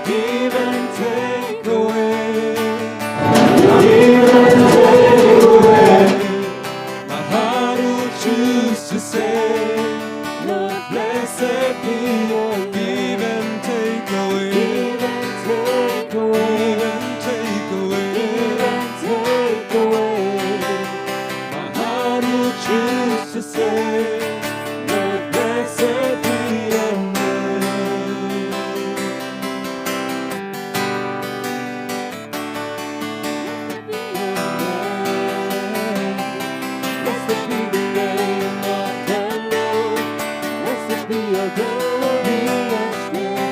Give and take away. My heart will choose to say, Lord, blessed be your name. Give and take away. Give and take away. Give and take away. My heart will choose to say, Lord, blessed be your name. Blessed be the name of the Lord. Blessed be your glorious name.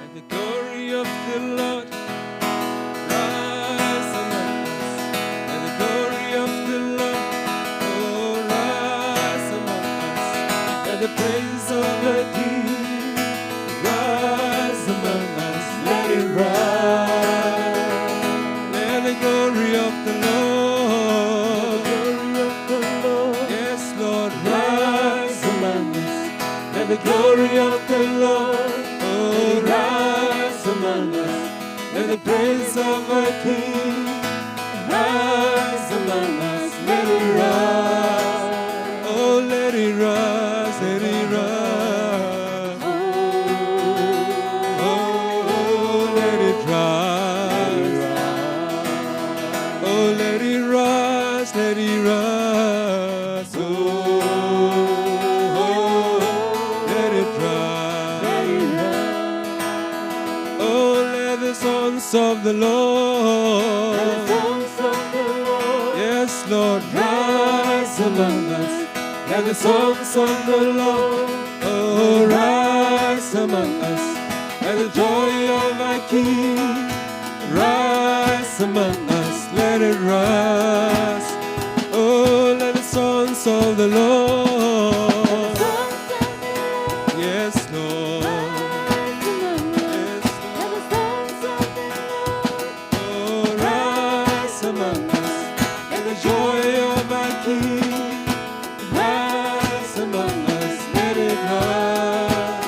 Let the glory of the Lord rise among us. Let the glory of the Lord, oh, rise among us. Let the praise of the King rise among us. Let it rise. Let the glory of the Lord, yes, Lord, rise among us. Let the glory of the Lord, oh, rise among us. Let the praise of our King rise among us. Let it rise. Oh, let it rise. Let it rise. Oh, let it rise. Oh, let it rise. Let it rise. Oh, let it rise. Oh, let the songs of the Lord, yes, Lord, rise among us. Let the songs of the Lord, oh, rise among us. Let the joy of our King rise among us. Let it rise. Oh, let the songs of the Lord, yes, Lord. Among us, and the joy of our King rise among us. Let it rise.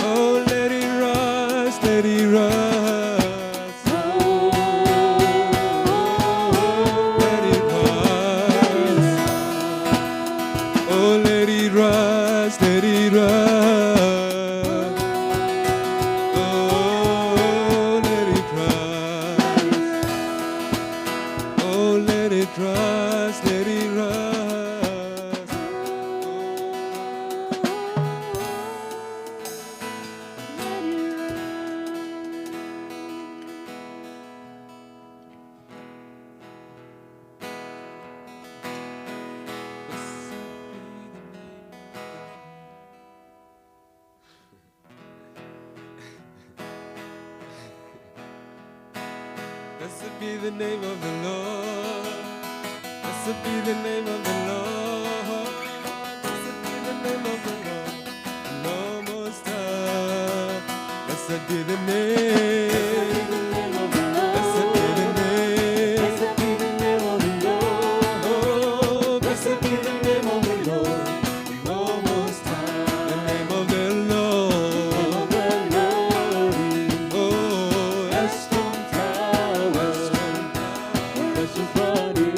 Oh, let it rise. Let it rise. Oh, let it rise. Oh, let it rise. Let it rise. Oh, let it rise. Oh, let it rise, let it rise. Blessed be the name of the Lord. Blessed be the name of the Lord. Blessed be the name of the Lord. Lord Most High. Blessed be the name. Blessed be the name. Blessed be the name of the Lord. Oh, blessed be the name of the Lord. Lord Most High. The name of the Lord. Oh, a strong tower. Precious body.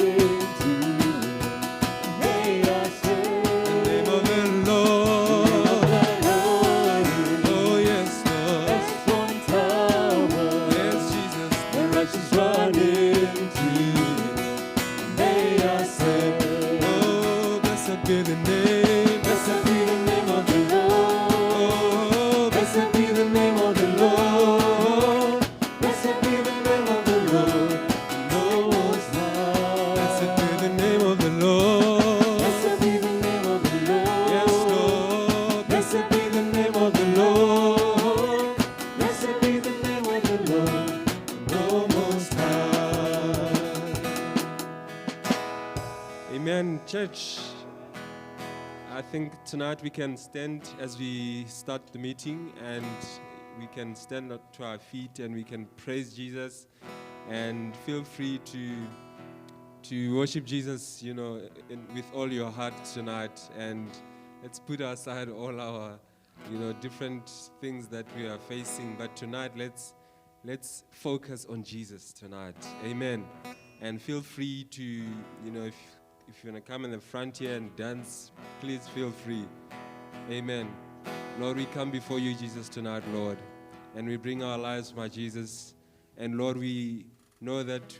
Blessed be the name, blessed be the name of the Lord. Oh, blessed be the name of the Lord. Amen, church. I think tonight we can stand as we start the meeting, and we can stand up to our feet and we can praise Jesus, and feel free to worship Jesus, with all your heart tonight. And let's put aside all our, different things that we are facing. But tonight, let's focus on Jesus tonight. Amen. And feel free to, if you want to come in the front here and dance, please feel free. Amen. Lord, we come before you, Jesus, tonight, Lord. And we bring our lives, my Jesus. And Lord, we know that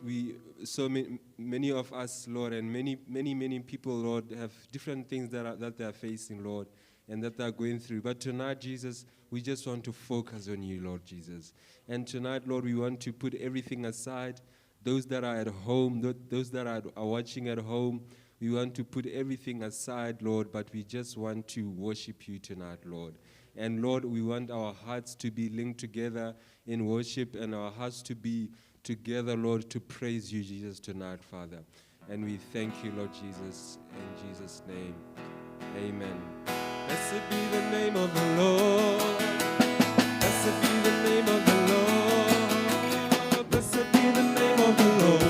many of us, Lord, and many people, Lord, have different things that they are facing, Lord, and that they are going through. But tonight, Jesus, we just want to focus on you, Lord Jesus. And tonight, Lord, we want to put everything aside. Those that are at home, those that are watching at home, we want to put everything aside, Lord, but we just want to worship you tonight, Lord. And Lord, we want our hearts to be linked together in worship, and our hearts to be together, Lord, to praise you, Jesus, tonight, Father. And we thank you, Lord Jesus, in Jesus' name. Amen. Blessed be the name of the Lord. Blessed be the name of the Lord. Blessed be the name of the Lord.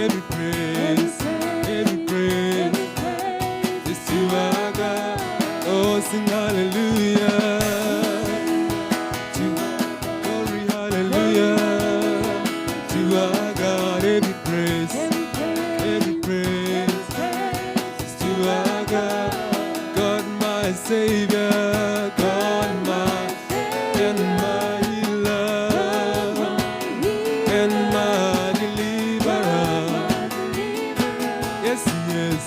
Every praise sing hallelujah. Glory, hallelujah. To our God, every praise. Every praise is to our God. God my Savior. God my and my healer. And my deliverer. Yes, yes.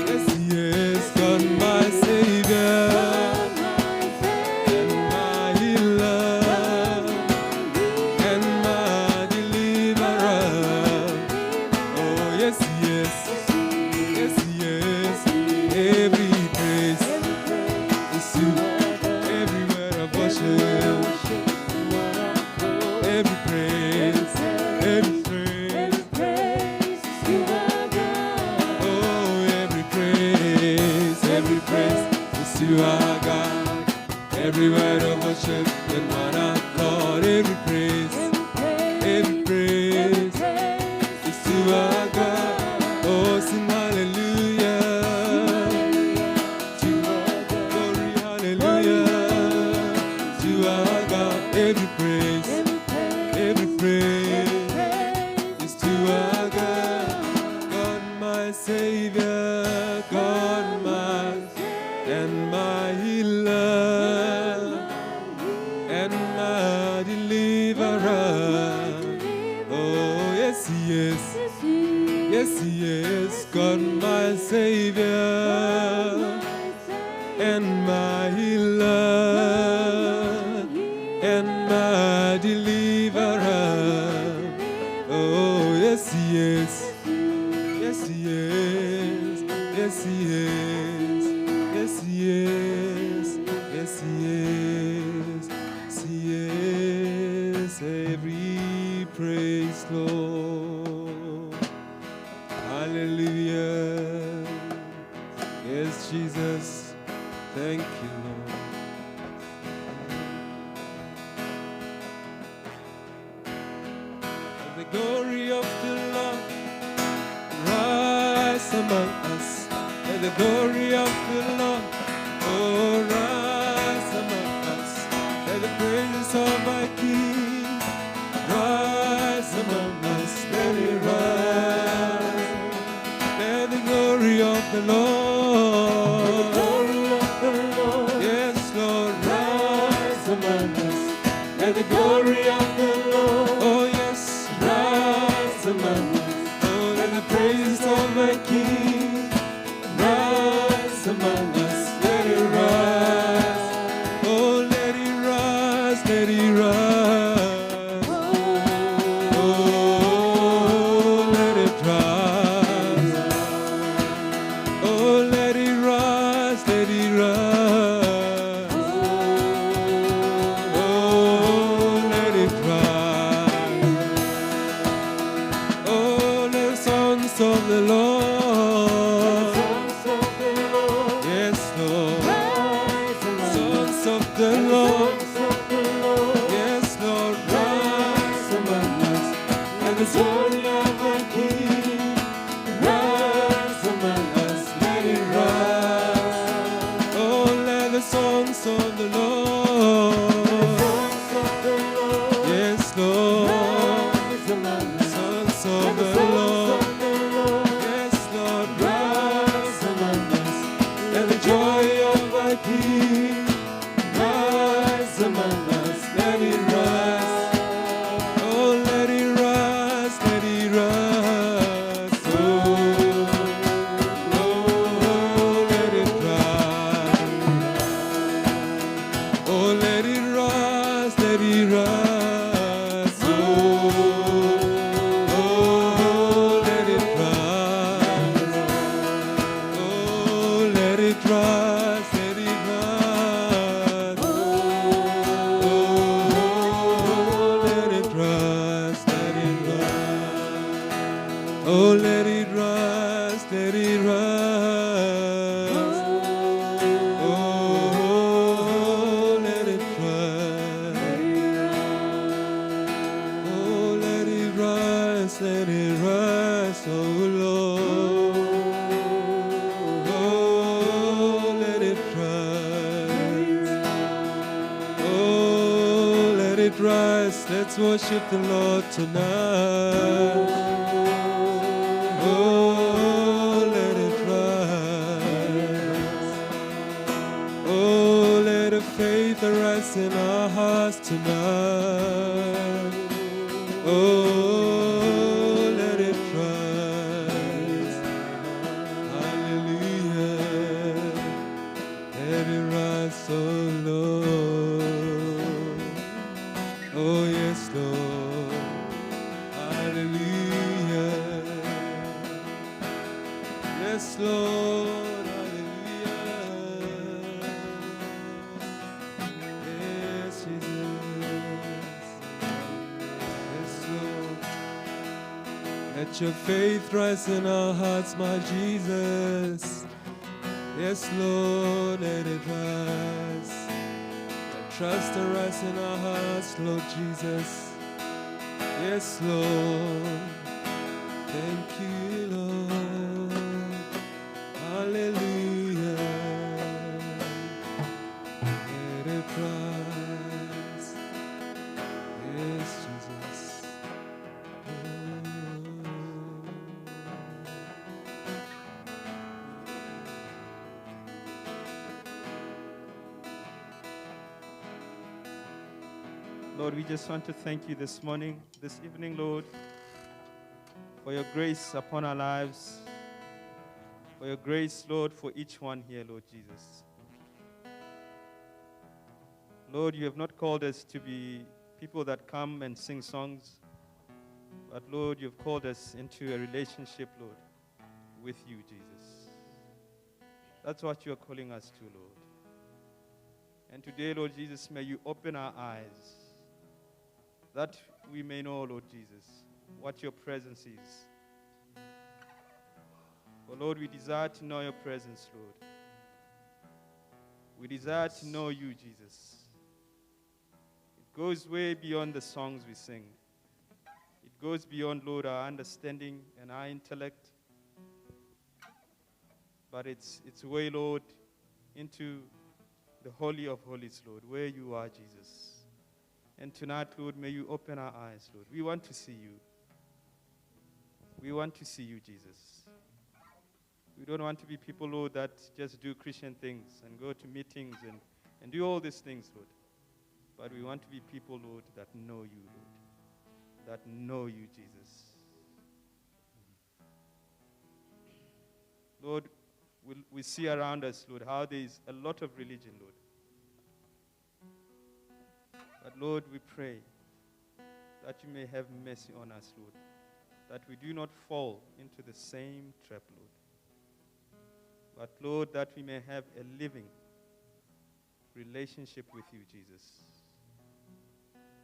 Yes, yes. God my Savior. And my healer. And my deliverer. Oh, yes, yes. Yes, yes. Every praise is to everywhere of worship. Every praise, every praise. Oh, every praise is to our God. Every word of worship in one accord. Every praise is to our God. Oh, sing hallelujah. To glory, hallelujah. To our God. Every praise is to our God. God my Savior, God my and my healer and my deliverer. Oh, yes, yes. Yes, yes. God my Savior and my healer and my deliverer. Oh, yes, yes. Yes, yes. Yes, yes. Yes, yes. Yes, yes. Yes, every praise, Lord. Hallelujah. Yes, Jesus. Thank you, Lord. The glory of the Lord rise among us. Let the glory of the Lord, oh, rise among us. Let the praises of my King rise among us. Let it rise. Let the glory of the Lord, yes, Lord, rise among us. Let the glory of the Lord, oh yes, rise among us. Oh, let the praise of my King rise among us. Let it rise. Oh, let it rise, let it rise. Oh, let it rise. Oh, let it rise, let it rise. Oh, let it rise. Oh, let the sons of the Lord, yes, Lord, sons of the Lord, yes, Lord, rise among us. And the glory of our King rise among us. Let it rise. Oh, let the songs of the Lord, yes, Lord, sons of the Lord, yes, Lord, rise among us. Let the joy of our King rise among us. Let it rise. Oh, let it rise, let it rise. Oh, let it rise. Oh, let it rise, let it rise. Oh, let it rise. Oh, let it rise, let it rise. Oh, let it rise, let it rise. Oh, let it rise, let it rise. Oh, let it rise. Oh, let it rise, let it rise, oh Lord. Oh, it rise. Let's worship the Lord tonight. Oh, let it rise. Oh, let a faith arise in our hearts tonight. Oh, let it rise. Hallelujah. Let it rise, oh Lord. Oh yes, Lord. Hallelujah. Yes, Lord. Hallelujah. Yes, Jesus. Yes, Lord. Let your faith rise in our hearts, my Jesus. Yes, Lord, let it rise. Let trust arise in our hearts, Lord Jesus. Yes, Lord. Thank you, Lord. Hallelujah. Let it rise. Yes, Jesus. Lord, we just want to thank you this morning, this evening, Lord, for your grace upon our lives, for your grace, Lord, for each one here, Lord Jesus. Lord, you have not called us to be people that come and sing songs, but Lord, you've called us into a relationship, Lord, with you, Jesus. That's what you are calling us to, Lord. And today, Lord Jesus, may you open our eyes that we may know, Lord Jesus, what your presence is. For Lord, we desire to know your presence, Lord. We desire to know you, Jesus. It goes way beyond the songs we sing. It goes beyond, Lord, our understanding and our intellect. But it's way, Lord, into the Holy of Holies, Lord, where you are, Jesus. And tonight, Lord, may you open our eyes, Lord. We want to see you. We want to see you, Jesus. We don't want to be people, Lord, that just do Christian things and go to meetings and do all these things, Lord. But we want to be people, Lord, that know you, Lord. That know you, Jesus. Lord, we see around us, Lord, how there is a lot of religion, Lord. But Lord, we pray that you may have mercy on us, Lord. That we do not fall into the same trap, Lord. But Lord, that we may have a living relationship with you, Jesus.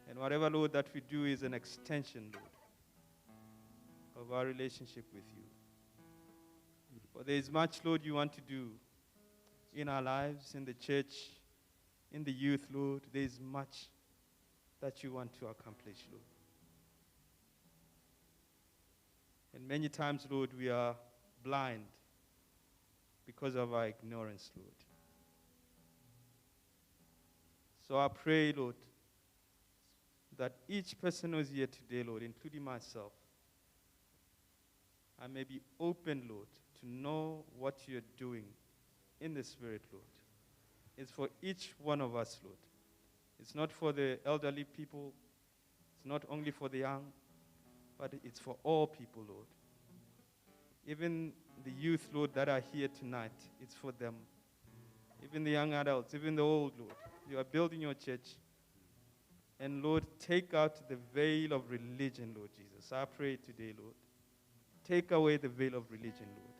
And whatever, Lord, that we do is an extension, Lord, of our relationship with you. For there is much, Lord, you want to do in our lives, in the church, in the youth, Lord. There is much that you want to accomplish, Lord. And many times, Lord, we are blind because of our ignorance, Lord. So I pray, Lord, that each person who's here today, Lord, including myself, I may be open, Lord, to know what you're doing in the Spirit, Lord. It's for each one of us, Lord. It's not for the elderly people. It's not only for the young, but it's for all people, Lord. Even the youth, Lord, that are here tonight, it's for them. Even the young adults, even the old, Lord. You are building your church. And, Lord, take out the veil of religion, Lord Jesus. I pray today, Lord. Take away the veil of religion, Lord.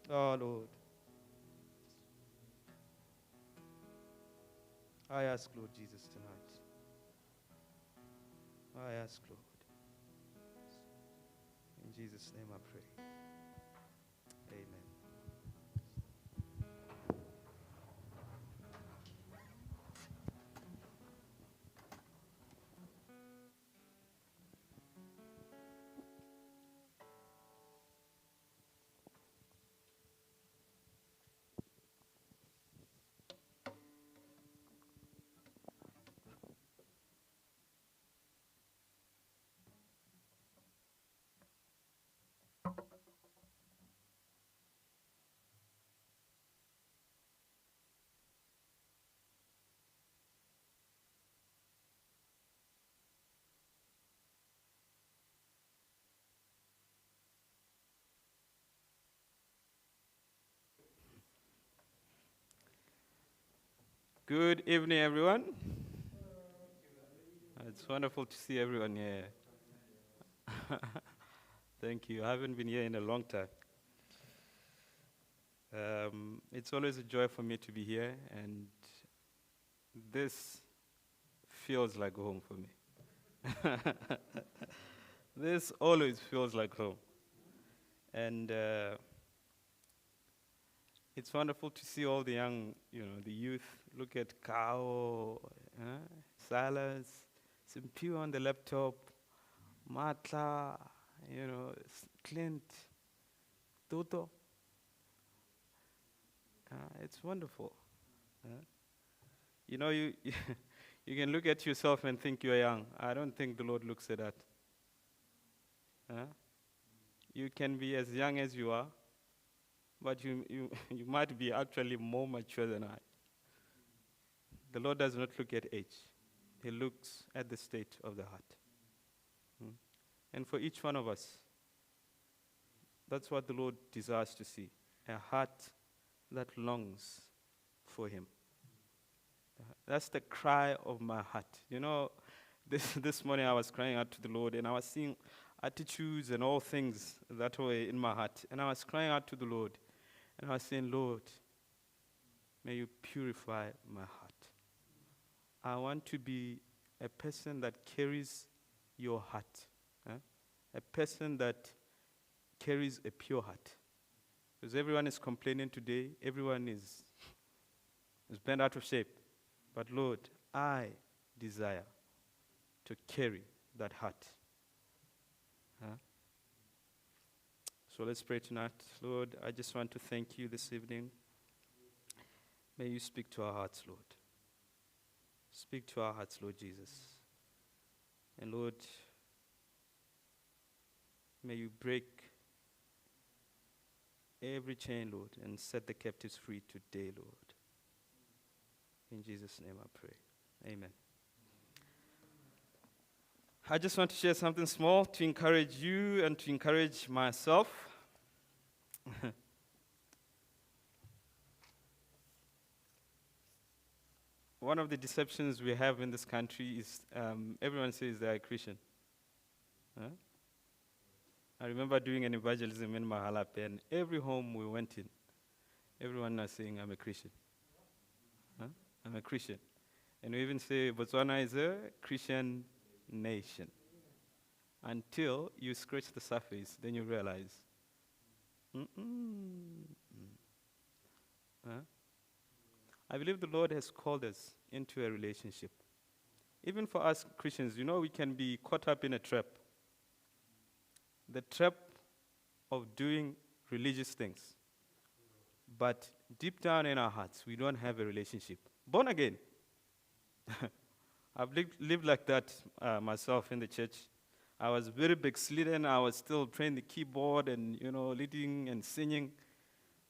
Oh, Lord. I ask, Lord Jesus, tonight. I ask, Lord. In Jesus' name I pray. Amen. Good evening, everyone. It's wonderful to see everyone here. Thank you. I haven't been here in a long time. It's always a joy for me to be here, and this feels like home for me. This always feels like home. And it's wonderful to see all the young, the youth. Look at Kao, Silas, Simpiu on the laptop, Matla, Clint, Toto. It's wonderful. You you can look at yourself and think you're young. I don't think the Lord looks at that. You can be as young as you are, but you might be actually more mature than I. The Lord does not look at age. He looks at the state of the heart. And for each one of us, that's what the Lord desires to see, a heart that longs for Him. That's the cry of my heart. This morning I was crying out to the Lord, and I was seeing attitudes and all things that were in my heart. And I was crying out to the Lord, and I was saying, Lord, may you purify my heart. I want to be a person that carries your heart. A person that carries a pure heart. Because everyone is complaining today. Everyone is bent out of shape. But Lord, I desire to carry that heart. So let's pray tonight. Lord, I just want to thank you this evening. May you speak to our hearts, Lord. Speak to our hearts, Lord Jesus. And Lord, may you break every chain, Lord, and set the captives free today, Lord. In Jesus' name I pray. Amen. I just want to share something small to encourage you and to encourage myself. One of the deceptions we have in this country is everyone says they are Christian. I remember doing an evangelism in Mahalape, and every home we went in, everyone was saying, I'm a Christian. I'm a Christian. And we even say Botswana is a Christian nation. Until you scratch the surface, then you realize, I believe the Lord has called us into a relationship. Even for us Christians, we can be caught up in a trap. The trap of doing religious things. But deep down in our hearts, we don't have a relationship. Born again. I've lived like that myself in the church. I was very backslidden. I was still playing the keyboard and, leading and singing.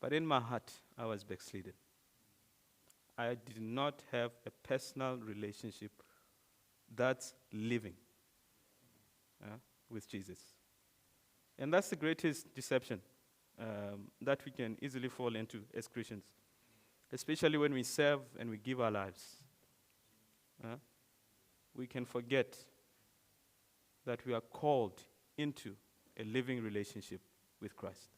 But in my heart, I was backslidden. I did not have a personal relationship that's living with Jesus. And that's the greatest deception that we can easily fall into as Christians, especially when we serve and we give our lives. We can forget that we are called into a living relationship with Christ.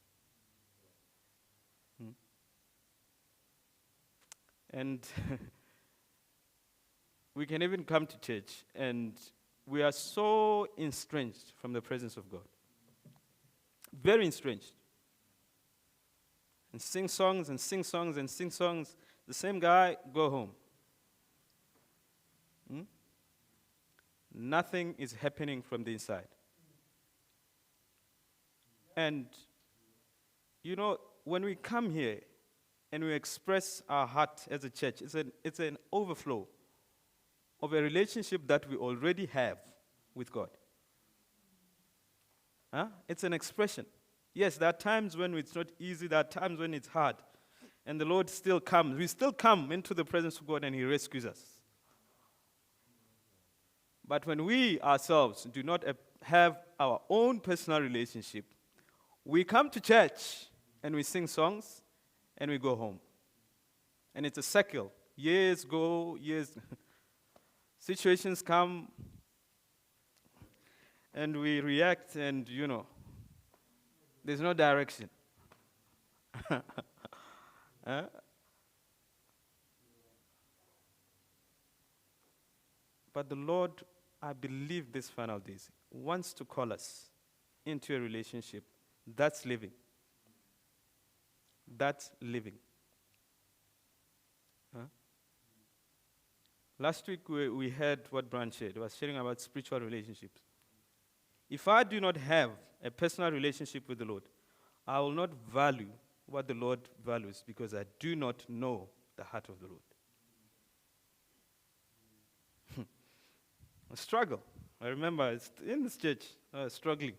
And we can even come to church and we are so estranged from the presence of God. Very estranged. And sing songs and sing songs and sing songs. The same guy, go home. Nothing is happening from the inside. And, when we come here and we express our heart as a church, it's an overflow of a relationship that we already have with God. It's an expression. Yes, there are times when it's not easy, there are times when it's hard. And the Lord still comes. We still come into the presence of God and He rescues us. But when we ourselves do not have our own personal relationship, we come to church and we sing songs and we go home. And it's a cycle years go, years, situations come, and we react, and there's no direction. Huh? But the Lord, I believe these final days, wants to call us into a relationship that's living. That's living. Huh? Last week we heard what Brian shared. He was sharing about spiritual relationships. If I do not have a personal relationship with the Lord, I will not value what the Lord values because I do not know the heart of the Lord. A struggle. I remember in this church, I was struggling.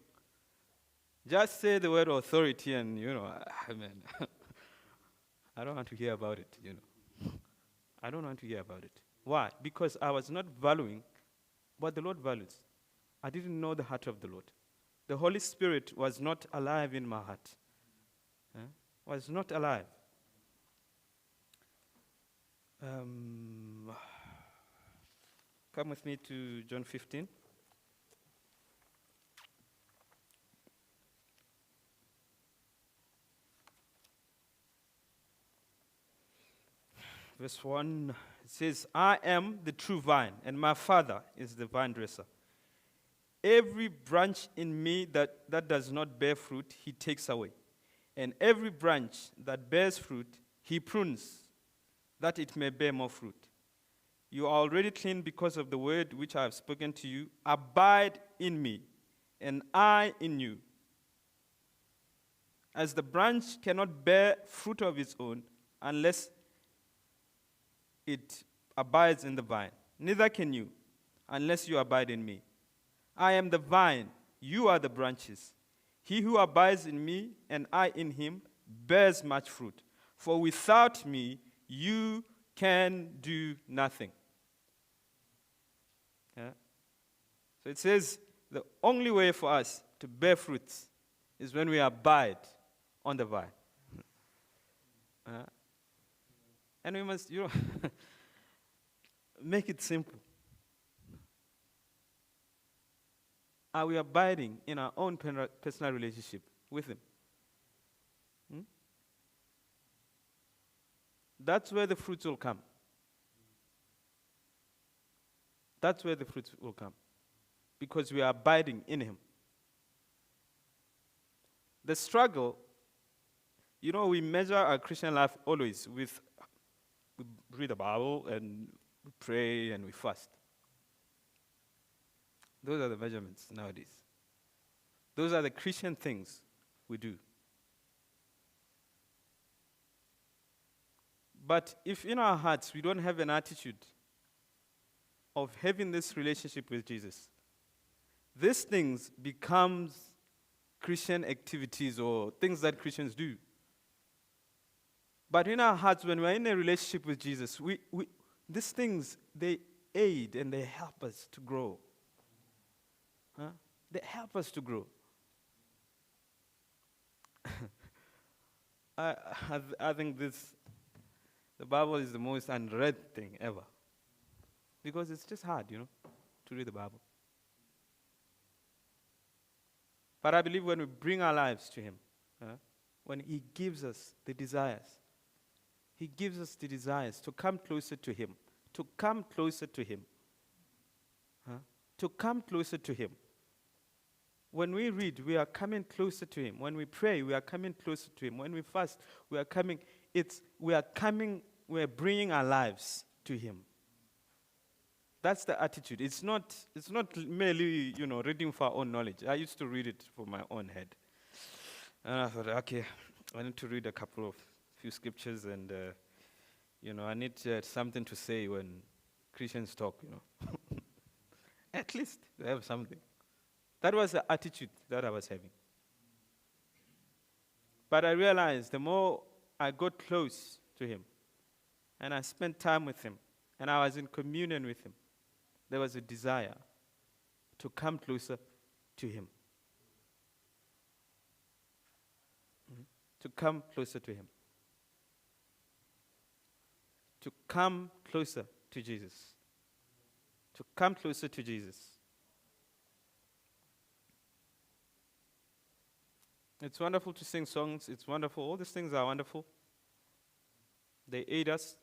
Just say the word authority and, man, I don't want to hear about it, I don't want to hear about it. Why? Because I was not valuing what the Lord values. I didn't know the heart of the Lord. The Holy Spirit was not alive in my heart. Was not alive. Come with me to John 15. Verse 1, it says, I am the true vine, and my Father is the vine dresser. Every branch in me that does not bear fruit, he takes away. And every branch that bears fruit, he prunes, that it may bear more fruit. You are already clean because of the word which I have spoken to you. Abide in me, and I in you. As the branch cannot bear fruit of its own unless it abides in the vine, neither can you unless you abide in me. I am the vine, you are the branches. He who abides in me and I in him bears much fruit. For without me you can do nothing. Yeah? So it says the only way for us to bear fruits is when we abide on the vine. And we must, make it simple. Are we abiding in our own personal relationship with him? That's where the fruits will come. That's where the fruits will come. Because we are abiding in him. The struggle, we measure our Christian life always with, we read the Bible and we pray and we fast. Those are the measurements nowadays. Those are the Christian things we do. But if in our hearts we don't have an attitude of having this relationship with Jesus, these things becomes Christian activities or things that Christians do. But in our hearts, when we're in a relationship with Jesus, these things, they aid and they help us to grow. They help us to grow. I think the Bible is the most unread thing ever. Because it's just hard, to read the Bible. But I believe when we bring our lives to him, when he gives us the desires, he gives us the desires to come closer to him, to come closer to him, to come closer to him. When we read, we are coming closer to him. When we pray, we are coming closer to him. When we fast, we are bringing our lives to him. That's the attitude. It's not merely, reading for our own knowledge. I used to read it for my own head. And I thought, okay, I need to read a few scriptures and, I need something to say when Christians talk, At least they have something. That was the attitude that I was having. But I realized the more I got close to him and I spent time with him and I was in communion with him, there was a desire to come closer to him. To come closer to him. to come closer to Jesus. To come closer to Jesus. It's wonderful to sing songs. It's wonderful. All these things are wonderful. They aid us.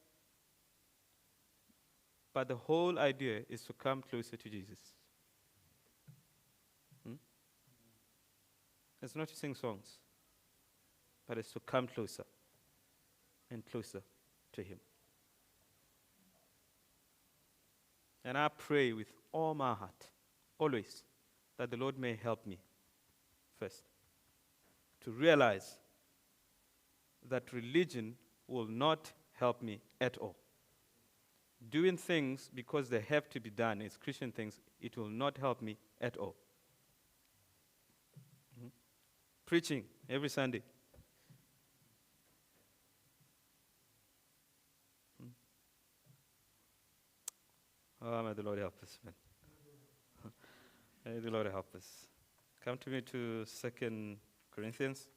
But the whole idea is to come closer to Jesus. It's not to sing songs, but it's to come closer and closer to Him. And I pray with all my heart, always, that the Lord may help me, first, to realize that religion will not help me at all. Doing things because they have to be done, it's Christian things, it will not help me at all. Preaching every Sunday. Oh, may the Lord help us, man. May the Lord help us. Come to me to 2 Corinthians.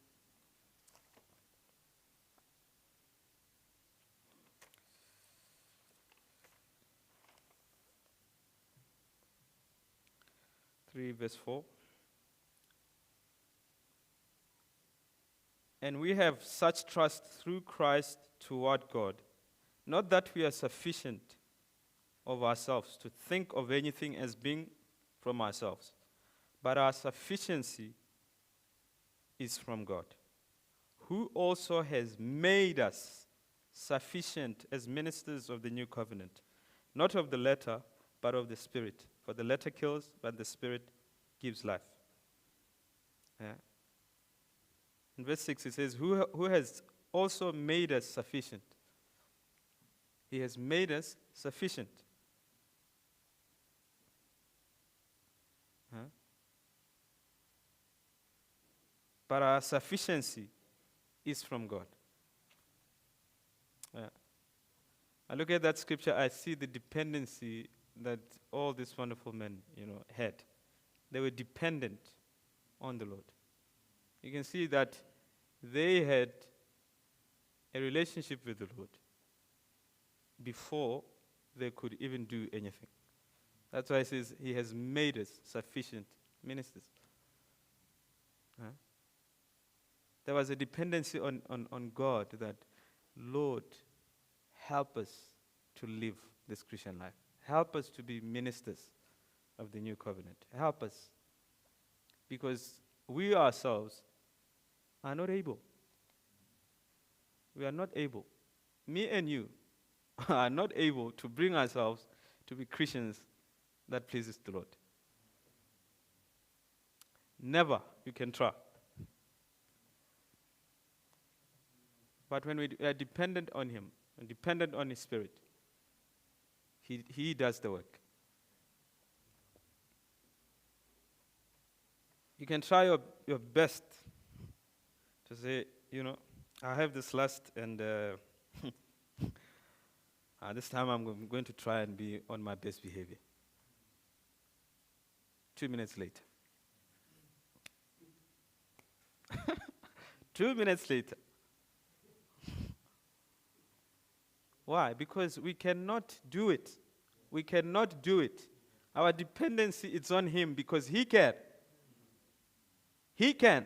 Verse 4. And we have such trust through Christ toward God, not that we are sufficient of ourselves to think of anything as being from ourselves, but our sufficiency is from God, who also has made us sufficient as ministers of the new covenant, not of the letter, but of the Spirit. For the letter kills, but the Spirit gives life. Yeah. In verse 6 it says, who has also made us sufficient. He has made us sufficient. Huh? But our sufficiency is from God. Yeah. I look at that scripture, I see the dependency that all these wonderful men, had. They were dependent on the Lord. You can see that they had a relationship with the Lord before they could even do anything. That's why it says He has made us sufficient ministers. Huh? There was a dependency on God that, Lord, help us to live this Christian life. Help us to be ministers of the new covenant. Help us. Because we ourselves are not able. We are not able. Me and you are not able to bring ourselves to be Christians that pleases the Lord. Never. You can try. But when we are dependent on Him, and dependent on His Spirit, He does the work. You can try your best to say, I have this lust, and this time I'm going to try and be on my best behavior. 2 minutes later. 2 minutes later. Why? Because we cannot do it. We cannot do it. Our dependency is on Him because He can. He can.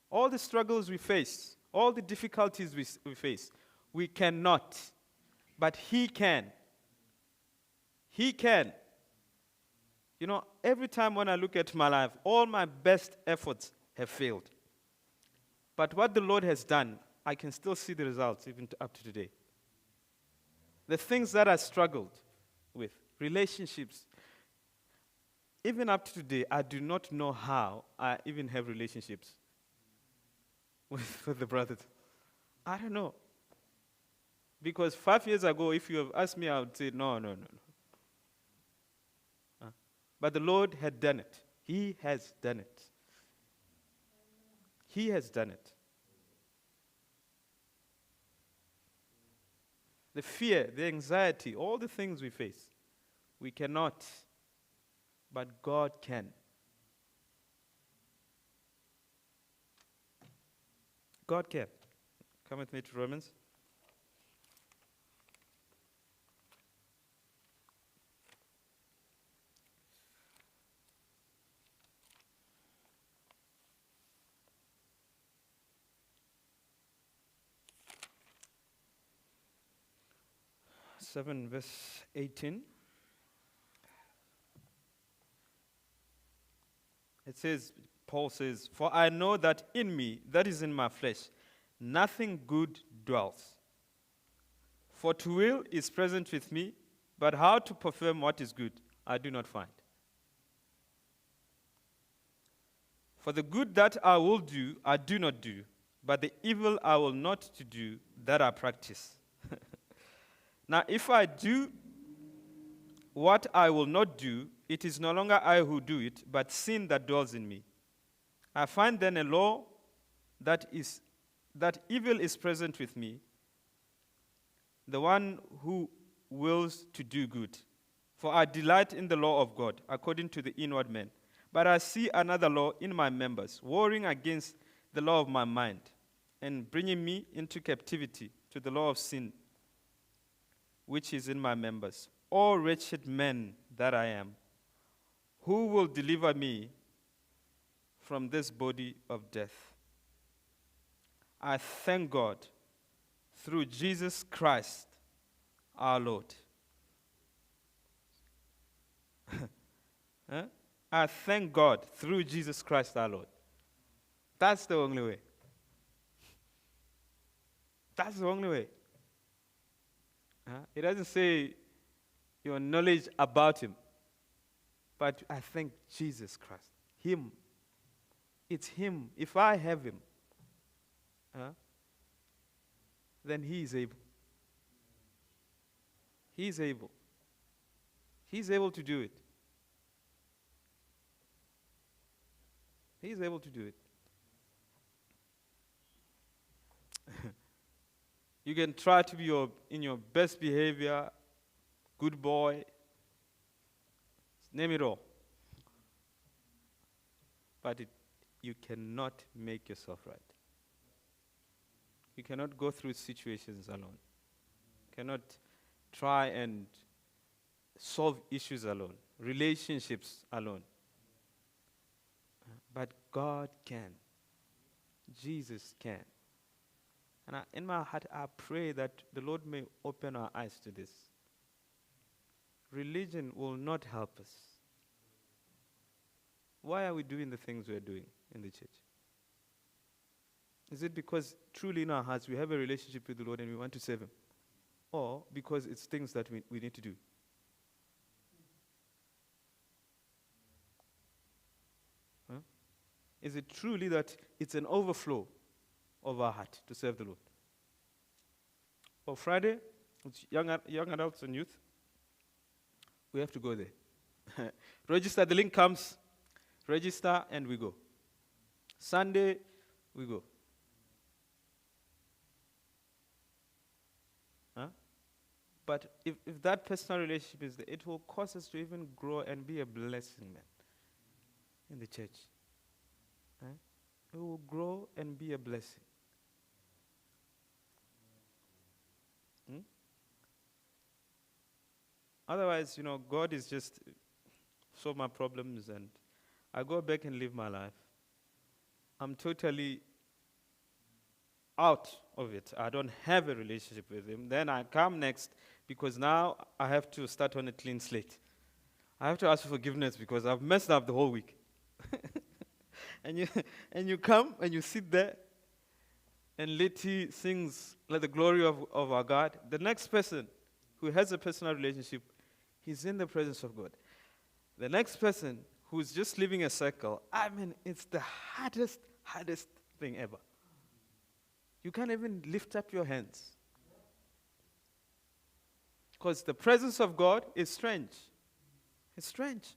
All the struggles we face, all the difficulties we face, we cannot. But He can. He can. Every time when I look at my life, all my best efforts have failed. But what the Lord has done, I can still see the results even up to today. The things that I struggled with, relationships, even up to today, I do not know how I even have relationships with the brothers. I don't know. Because 5 years ago, if you have asked me, I would say, no. But the Lord had done it. He has done it. He has done it. The fear, the anxiety, all the things we face, we cannot, but God can. God can. Come with me to Romans. 7, verse 18. It says, Paul says, "For I know that in me, that is in my flesh, nothing good dwells. For to will is present with me, but how to perform what is good, I do not find. For the good that I will do, I do not do, but the evil I will not to do, that I practice. Now, if I do what I will not do, it is no longer I who do it, but sin that dwells in me. I find then a law that evil is present with me, the one who wills to do good. For I delight in the law of God, according to the inward man. But I see another law in my members, warring against the law of my mind, and bringing me into captivity to the law of sin, which is in my members. O wretched man that I am, who will deliver me from this body of death? I thank God through Jesus Christ our Lord." Huh? I thank God through Jesus Christ our Lord. That's the only way. That's the only way. It doesn't say your knowledge about him, but I thank Jesus Christ. Him. It's him. If I have him, then he is able. He is able. He's able to do it. He is able to do it. You can try to be in your best behavior, good boy, name it all. But you cannot make yourself right. You cannot go through situations alone. You cannot try and solve issues alone, relationships alone. But God can. Jesus can. And in my heart, I pray that the Lord may open our eyes to this. Religion will not help us. Why are we doing the things we are doing in the church? Is it because truly in our hearts we have a relationship with the Lord and we want to serve him? Or because it's things that we need to do? Is it truly that it's an overflow of our heart to serve the Lord? Or Friday, it's young adults and youth, we have to go there. Register, the link comes, register, and we go. Sunday, we go. But if that personal relationship is there, it will cause us to even grow and be a blessing, man, in the church. It will grow and be a blessing. Otherwise, God is just solve my problems and I go back and live my life. I'm totally out of it. I don't have a relationship with him. Then I come next because now I have to start on a clean slate. I have to ask for forgiveness because I've messed up the whole week. And you come and you sit there and Letty sings like the glory of our God. The next person who has a personal relationship, he's in the presence of God. The next person who's just living a cycle, it's the hardest thing ever. You can't even lift up your hands. Because the presence of God is strange. It's strange.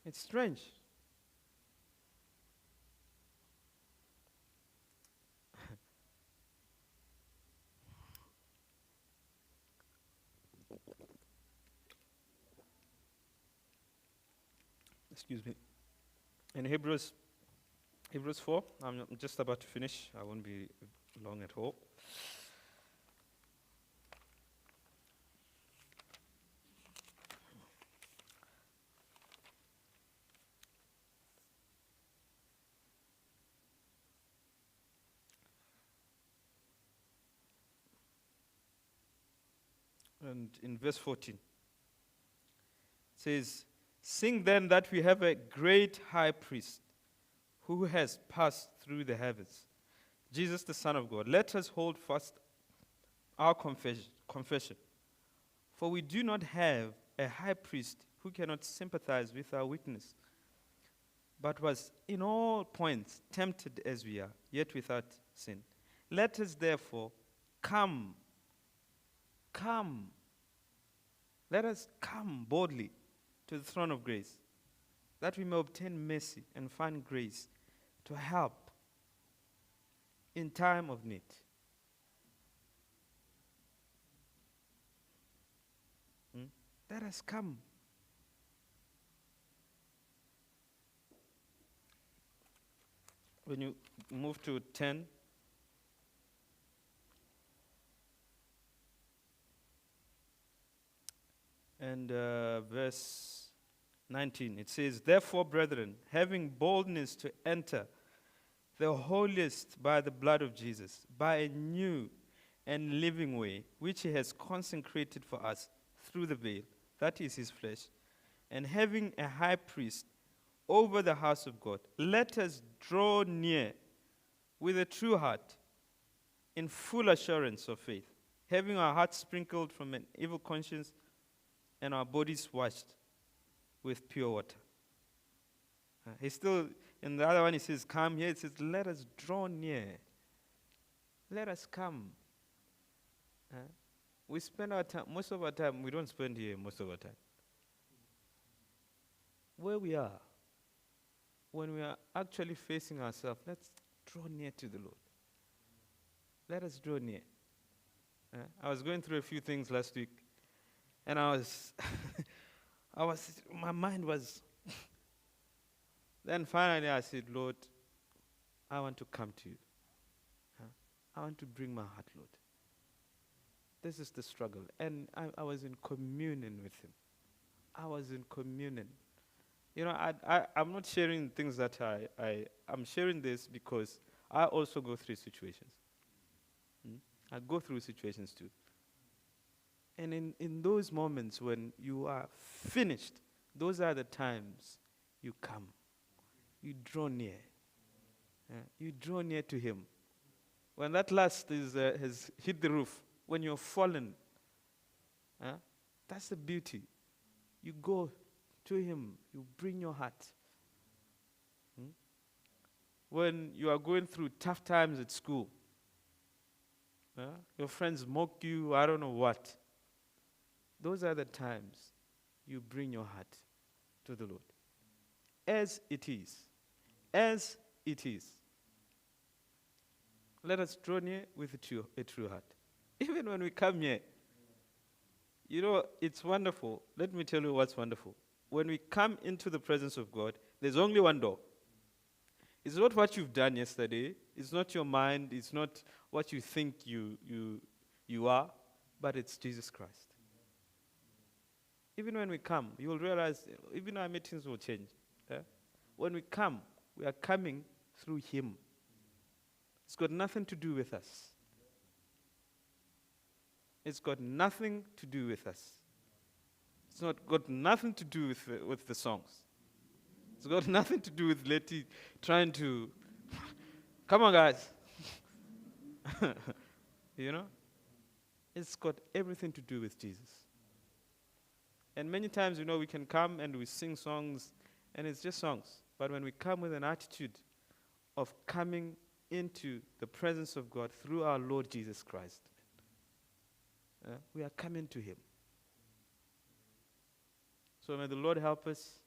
It's strange. Excuse me. In Hebrews 4, I'm just about to finish. I won't be long at all. And in verse 14, it says, "Sing then that we have a great high priest who has passed through the heavens, Jesus the Son of God. Let us hold fast our confession. For we do not have a high priest who cannot sympathize with our weakness, but was in all points tempted as we are, yet without sin. Let us therefore come. Let us come boldly to the throne of grace, that we may obtain mercy and find grace to help in time of need." Let us come. When you move to 10, and verse 19, it says, "Therefore, brethren, having boldness to enter the holiest by the blood of Jesus, by a new and living way, which he has consecrated for us through the veil, that is his flesh, and having a high priest over the house of God, let us draw near with a true heart, in full assurance of faith, having our hearts sprinkled from an evil conscience and our bodies washed with pure water." He's still, in the other one he says, "Come." Here it says, "Let us draw near." Let us come. We spend our time, most of our time, we don't spend here most of our time. Where we are, when we are actually facing ourselves, let's draw near to the Lord. Let us draw near. I was going through a few things last week, and my mind was, then finally I said, "Lord, I want to come to you. I want to bring my heart, Lord. This is the struggle." And I was in communion with him. I was in communion. You know, I'm not sharing things that I'm sharing this because I also go through situations. I go through situations too. And in those moments when you are finished, those are the times you come. You draw near. You draw near to him. When that lust has hit the roof, when you're fallen, that's the beauty. You go to him, you bring your heart. When you are going through tough times at school, your friends mock you, I don't know what. Those are the times you bring your heart to the Lord. As it is. As it is. Let us draw near with a true heart. Even when we come here, you know, it's wonderful. Let me tell you what's wonderful. When we come into the presence of God, there's only one door. It's not what you've done yesterday. It's not your mind. It's not what you think you are, but it's Jesus Christ. Even when we come, you will realize, even our meetings will change. When we come, we are coming through him. It's got nothing to do with us. It's got nothing to do with us. It's not got nothing to do with the songs. It's got nothing to do with Letty trying to, come on guys. You know? It's got everything to do with Jesus. And many times, you know, we can come and we sing songs, and it's just songs. But when we come with an attitude of coming into the presence of God through our Lord Jesus Christ, we are coming to him. So may the Lord help us.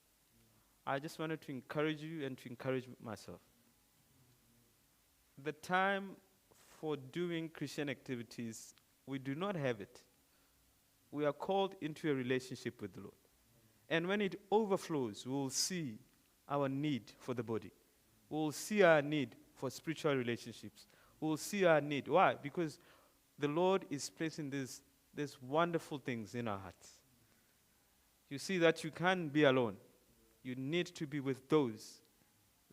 I just wanted to encourage you and to encourage myself. The time for doing Christian activities, we do not have it. We are called into a relationship with the Lord. And when it overflows, we will see our need for the body. We will see our need for spiritual relationships. We will see our need. Why? Because the Lord is placing these wonderful things in our hearts. You see that you can't be alone. You need to be with those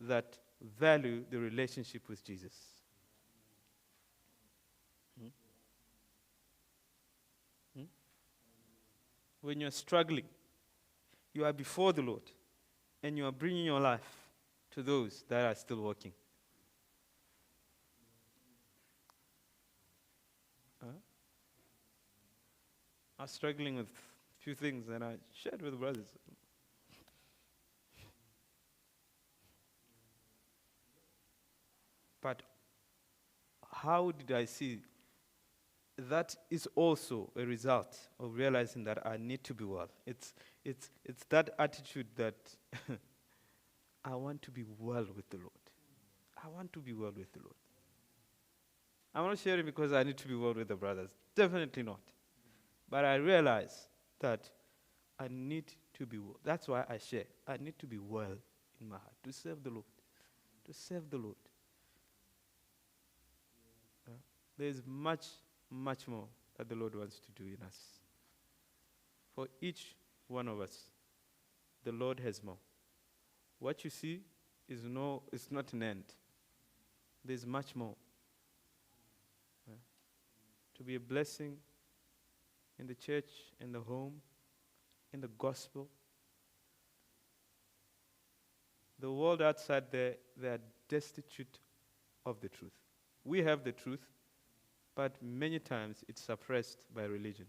that value the relationship with Jesus. when you're struggling, you are before the Lord, and you are bringing your life to those that are still walking. Huh? I was struggling with a few things, and I shared with brothers. But how did I see? That is also a result of realizing that I need to be well. It's that attitude that I want to be well with the Lord. I want to be well with the Lord. I'm not sharing because I need to be well with the brothers. Definitely not. But I realize that I need to be well. That's why I share. I need to be well in my heart to serve the Lord. To serve the Lord. There is much more that the Lord wants to do in us. For each one of us, the Lord has more. What you see is not an end. There's much more. To be a blessing in the church, in the home, in the gospel. The world outside there, they are destitute of the truth. We have the truth, but many times it's suppressed by religion.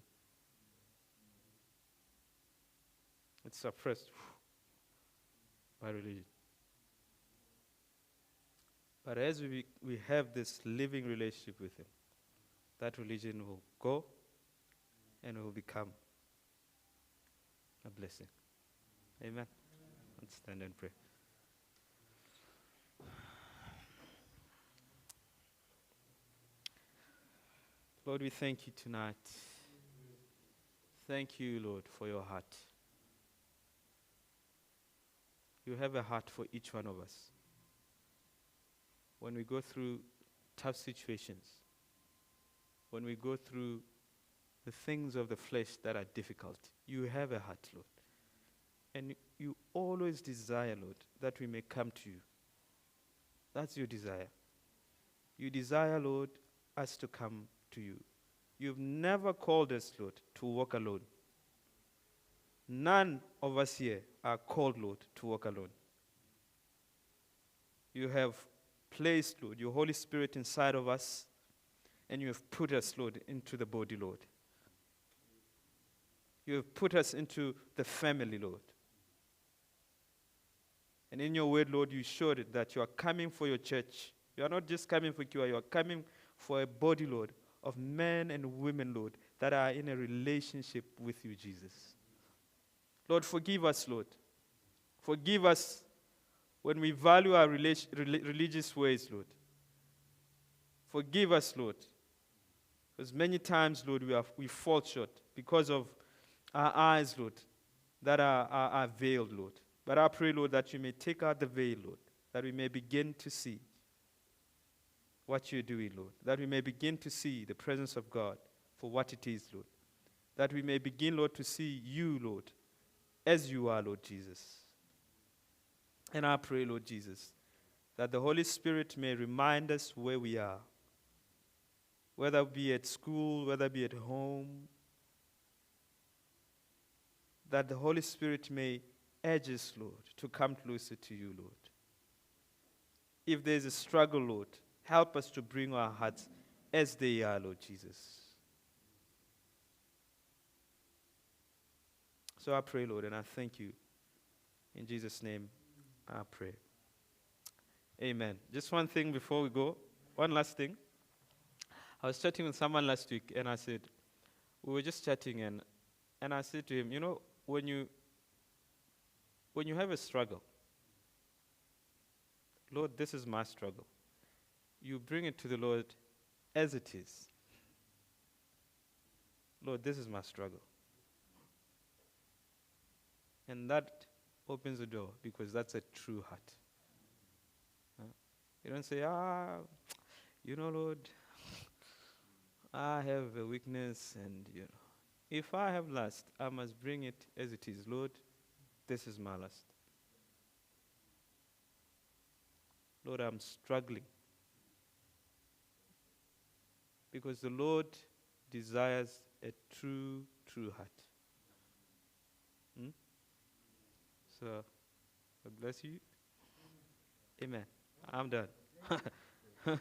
It's suppressed by religion. But as we have this living relationship with Him, that religion will go and will become a blessing. Amen. Let's stand and pray. Lord, we thank you tonight. Thank you, Lord, for your heart. You have a heart for each one of us. When we go through tough situations, when we go through the things of the flesh that are difficult, you have a heart, Lord. And you always desire, Lord, that we may come to you. That's your desire. You desire, Lord, us to come to you. You've never called us, Lord, to walk alone. None of us here are called, Lord, to walk alone. You have placed, Lord, your Holy Spirit inside of us, and you have put us, Lord, into the body, Lord. You have put us into the family, Lord. And in your word, Lord, you showed it that you are coming for your church. You are not just coming for Khiwa, you are coming for a body, Lord, of men and women, Lord, that are in a relationship with you, Jesus. Lord, forgive us, Lord. Forgive us when we value our religious ways, Lord. Forgive us, Lord. Because many times, Lord, we fall short because of our eyes, Lord, that are veiled, Lord. But I pray, Lord, that you may take out the veil, Lord, that we may begin to see what you're doing, Lord. That we may begin to see the presence of God for what it is, Lord. That we may begin, Lord, to see you, Lord, as you are, Lord Jesus. And I pray, Lord Jesus, that the Holy Spirit may remind us where we are, whether it be at school, whether it be at home, that the Holy Spirit may urge us, Lord, to come closer to you, Lord. If there's a struggle, Lord, help us to bring our hearts as they are, Lord Jesus. So I pray, Lord, and I thank you. In Jesus' name, I pray. Amen. Just one thing before we go. One last thing. I was chatting with someone last week, and I said, we were just chatting, and I said to him, you know, when you have a struggle, Lord, this is my struggle. You bring it to the Lord as it is. Lord, this is my struggle. And that opens the door, because that's a true heart. You don't say, you know, Lord, I have a weakness, and, you know, if I have lust, I must bring it as it is. Lord, this is my lust. Lord, I'm struggling. Because the Lord desires a true heart. So, God bless you. Amen. I'm done. Yeah.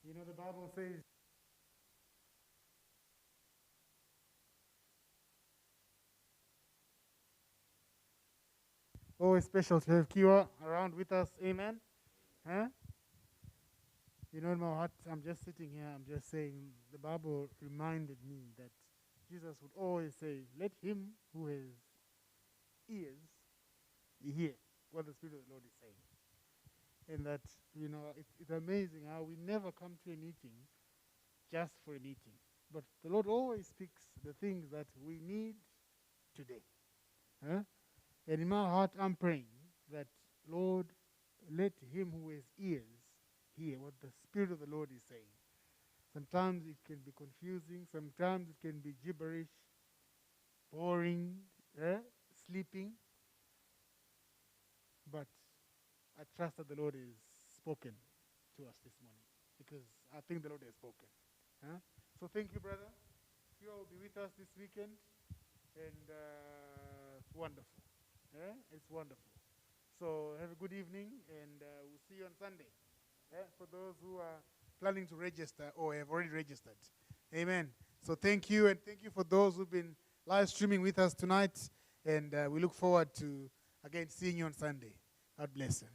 You know, the Bible says, always special to have Khiwa around with us. Amen. Huh? You know, in my heart, I'm just sitting here, I'm just saying, the Bible reminded me that Jesus would always say, let him who has ears hear what the Spirit of the Lord is saying. And that, you know, it's amazing how we never come to a meeting just for a meeting. But the Lord always speaks the things that we need today. Huh? And in my heart, I'm praying that, Lord, let him who has ears hear what the Spirit of the Lord is saying. Sometimes it can be confusing, sometimes it can be gibberish, boring, sleeping. But I trust that the Lord has spoken to us this morning, because I think the Lord has spoken. Huh? So thank you, brother. You will be with us this weekend, and it's wonderful. It's wonderful. So have a good evening, and we'll see you on Sunday. For those who are planning to register or have already registered. Amen. So thank you, and thank you for those who've been live streaming with us tonight, and we look forward to, again, seeing you on Sunday. God bless you.